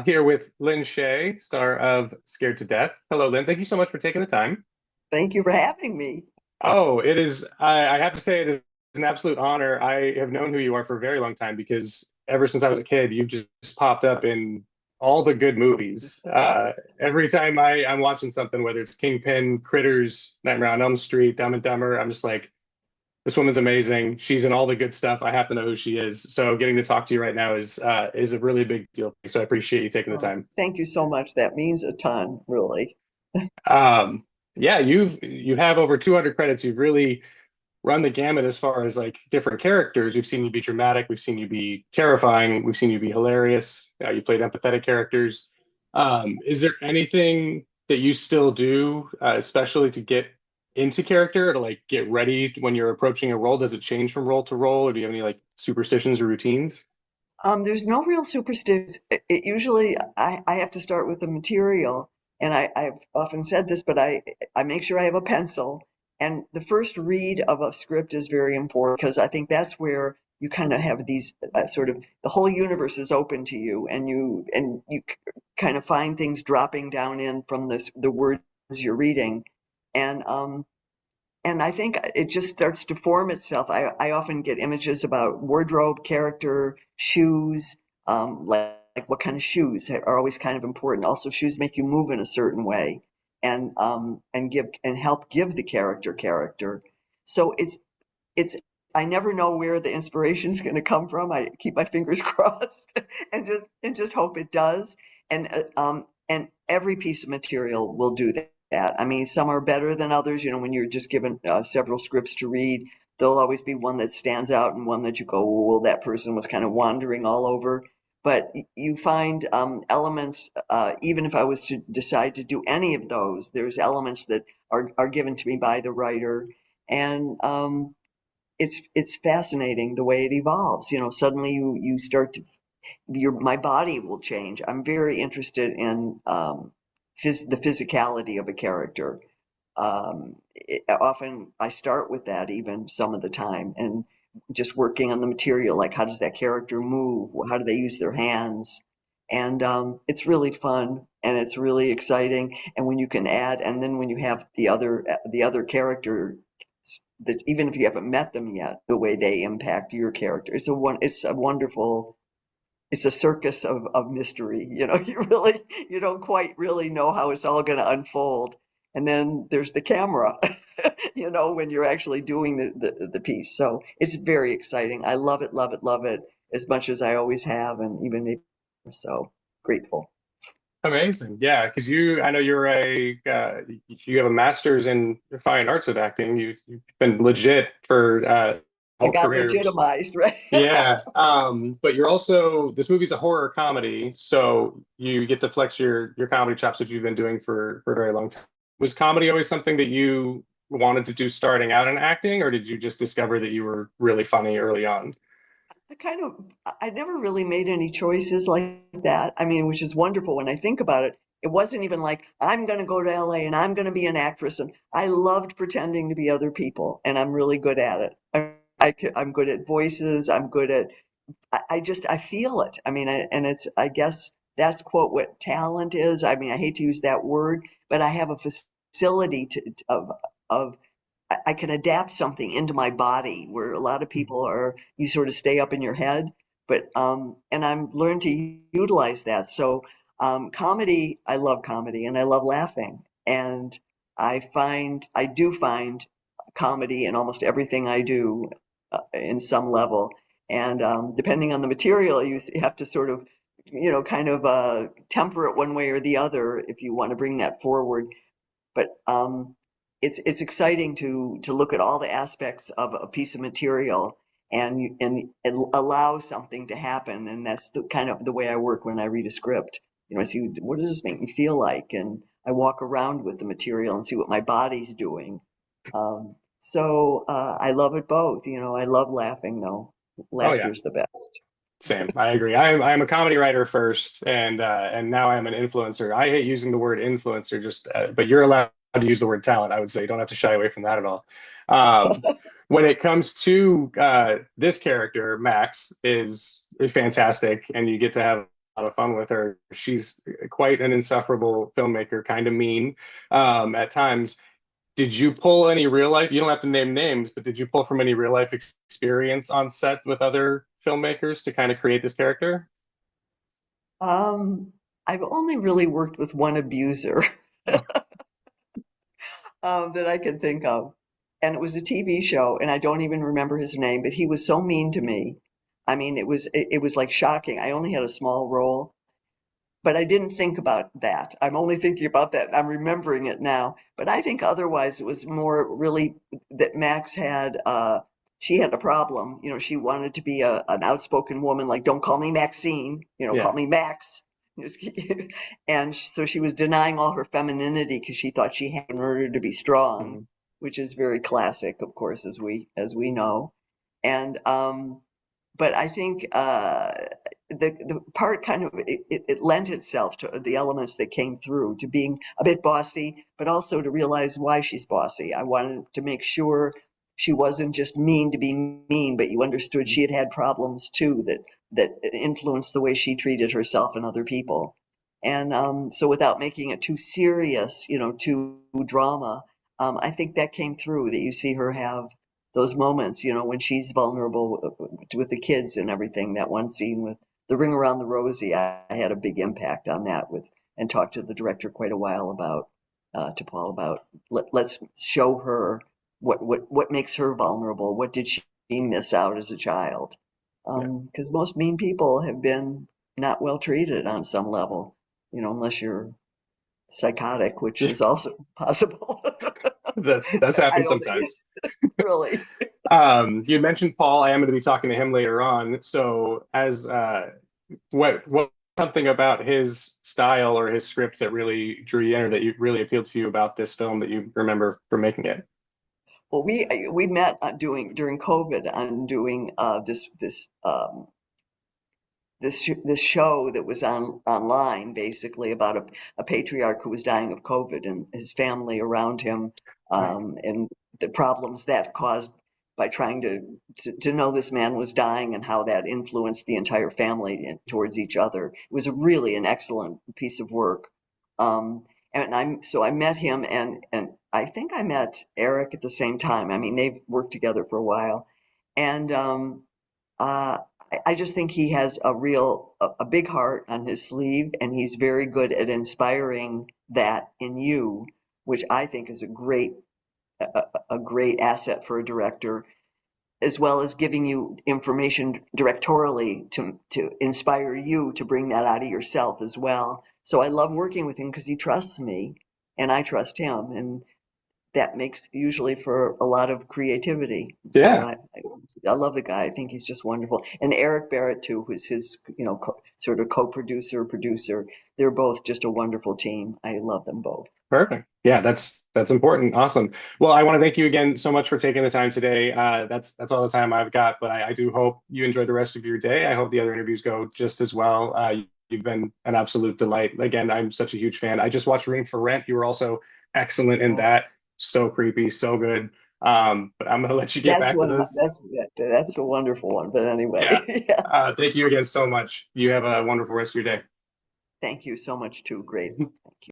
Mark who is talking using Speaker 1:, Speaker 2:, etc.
Speaker 1: Here with Lin Shaye, star of Scared to Death. Hello, Lin. Thank you so much for taking the time.
Speaker 2: Thank you for having me.
Speaker 1: Oh, it is, I have to say, it is an absolute honor. I have known who you are for a very long time because ever since I was a kid, you've just popped up in all the good movies. Every time I'm watching something, whether it's Kingpin, Critters, Nightmare on Elm Street, Dumb and Dumber, I'm just like, this woman's amazing. She's in all the good stuff. I have to know who she is. So getting to talk to you right now is a really big deal. So I appreciate you taking the
Speaker 2: Oh,
Speaker 1: time.
Speaker 2: thank you so much. That means a ton, really.
Speaker 1: Um, yeah, you have over 200 credits. You've really run the gamut as far as like different characters. We've seen you be dramatic. We've seen you be terrifying. We've seen you be hilarious. You played empathetic characters. Is there anything that you still do, especially to get into character, to like get ready when you're approaching a role? Does it change from role to role, or do you have any like superstitions or routines?
Speaker 2: There's no real superstitions. It usually I have to start with the material, and I've often said this, but I make sure I have a pencil. And the first read of a script is very important because I think that's where you kind of have these sort of the whole universe is open to you, and you kind of find things dropping down in from the words you're reading, and I think it just starts to form itself. I often get images about wardrobe, character, shoes, like what kind of shoes are always kind of important. Also, shoes make you move in a certain way, and give and help give the character. So it's I never know where the inspiration is going to come from. I keep my fingers crossed and just hope it does. And every piece of material will do that. I mean, some are better than others. You know, when you're just given several scripts to read, there'll always be one that stands out and one that you go, well, that person was kind of wandering all over. But you find elements, even if I was to decide to do any of those, there's elements that are given to me by the writer. And it's fascinating the way it evolves. You know, suddenly you start to your my body will change. I'm very interested in the physicality of a character. Often I start with that even some of the time, and just working on the material, like how does that character move? How do they use their hands? And it's really fun and it's really exciting. And when you can add, and then when you have the other character that even if you haven't met them yet, the way they impact your character, it's a wonderful, it's a circus of mystery. You know, you don't quite really know how it's all going to unfold. And then there's the camera, when you're actually doing the piece. So it's very exciting. I love it, love it, love it as much as I always have, and even maybe more so grateful.
Speaker 1: Amazing. Yeah, because I know you have a master's in fine arts of acting. You've been legit for
Speaker 2: I
Speaker 1: whole
Speaker 2: got
Speaker 1: career.
Speaker 2: legitimized, right?
Speaker 1: Yeah. But this movie's a horror comedy, so you get to flex your comedy chops, which you've been doing for a very long time. Was comedy always something that you wanted to do starting out in acting, or did you just discover that you were really funny early on?
Speaker 2: I kind of, I never really made any choices like that. I mean, which is wonderful when I think about it. It wasn't even like, I'm going to go to LA and I'm going to be an actress. And I loved pretending to be other people, and I'm really good at it. I'm good at voices. I'm good at, I feel it. I mean, I guess that's quote what talent is. I mean, I hate to use that word, but I have a facility of I can adapt something into my body where a lot of people are, you sort of stay up in your head, but and I'm learned to utilize that. So comedy, I love comedy and I love laughing, and I do find comedy in almost everything I do in some level, and depending on the material, have to sort of kind of temper it one way or the other if you want to bring that forward. But it's exciting to look at all the aspects of a piece of material, and allow something to happen. And that's the kind of the way I work when I read a script. You know, I see what does this make me feel like, and I walk around with the material and see what my body's doing. So I love it both. You know, I love laughing though.
Speaker 1: Oh yeah.
Speaker 2: Laughter's the best.
Speaker 1: Same. I agree. I'm a comedy writer first, and now I'm an influencer. I hate using the word influencer, but you're allowed to use the word talent. I would say you don't have to shy away from that at all. Um, when it comes to this character, Max is fantastic, and you get to have of fun with her. She's quite an insufferable filmmaker, kind of mean at times. Did you pull any real life? You don't have to name names, but did you pull from any real life experience on set with other filmmakers to kind of create this character?
Speaker 2: Um, I've only really worked with one abuser that I can think of, and it was a TV show, and I don't even remember his name, but he was so mean to me. I mean, it was like shocking. I only had a small role, but I didn't think about that. I'm only thinking about that. I'm remembering it now. But I think otherwise it was more really that Max had, she had a problem. You know, she wanted to be an outspoken woman, like, don't call me Maxine, call
Speaker 1: Yeah.
Speaker 2: me Max. And so she was denying all her femininity because she thought she had in order to be strong,
Speaker 1: Mhm.
Speaker 2: which is very classic, of course, as we know. And but I think the part kind of it lent itself to the elements that came through to being a bit bossy, but also to realize why she's bossy. I wanted to make sure she wasn't just mean to be mean, but you understood she had had problems too that influenced the way she treated herself and other people. And so, without making it too serious, too drama, I think that came through. That you see her have those moments, when she's vulnerable with the kids and everything. That one scene with the ring around the rosy, I had a big impact on that and talked to the director quite a while about, to Paul about, let's show her what makes her vulnerable. What did she miss out as a child?
Speaker 1: Yeah.
Speaker 2: Because most mean people have been not well treated on some level, unless you're psychotic, which is also possible.
Speaker 1: That's
Speaker 2: But I
Speaker 1: happened
Speaker 2: don't think
Speaker 1: sometimes.
Speaker 2: really.
Speaker 1: You mentioned Paul. I am going to be talking to him later on. So, as what something about his style or his script that really drew you in, or that you really appealed to you about this film that you remember from making it?
Speaker 2: Well, we met doing during COVID on doing this show that was online, basically about a patriarch who was dying of COVID and his family around him,
Speaker 1: Right.
Speaker 2: and the problems that caused by trying to know this man was dying and how that influenced the entire family towards each other. It was really an excellent piece of work. And I met him, and I think I met Eric at the same time. I mean, they've worked together for a while, and uh, I just think he has a big heart on his sleeve, and he's very good at inspiring that in you, which I think is a great asset for a director, as well as giving you information directorially to inspire you to bring that out of yourself as well. So I love working with him because he trusts me, and I trust him, and that makes usually for a lot of creativity. So
Speaker 1: Yeah.
Speaker 2: I love the guy. I think he's just wonderful. And Eric Barrett too, who's his sort of co-producer producer. They're both just a wonderful team. I love them both.
Speaker 1: Perfect. Yeah, that's important. Awesome. Well, I want to thank you again so much for taking the time today. That's all the time I've got, but I do hope you enjoy the rest of your day. I hope the other interviews go just as well. You've been an absolute delight. Again, I'm such a huge fan. I just watched Room for Rent. You were also excellent in
Speaker 2: Oh,
Speaker 1: that. So creepy, so good. But I'm gonna let you get
Speaker 2: that's
Speaker 1: back to
Speaker 2: one of my
Speaker 1: this.
Speaker 2: that's a wonderful one. But
Speaker 1: Yeah.
Speaker 2: anyway, yeah.
Speaker 1: Thank you again so much. You have a wonderful rest of your day.
Speaker 2: Thank you so much too. Great.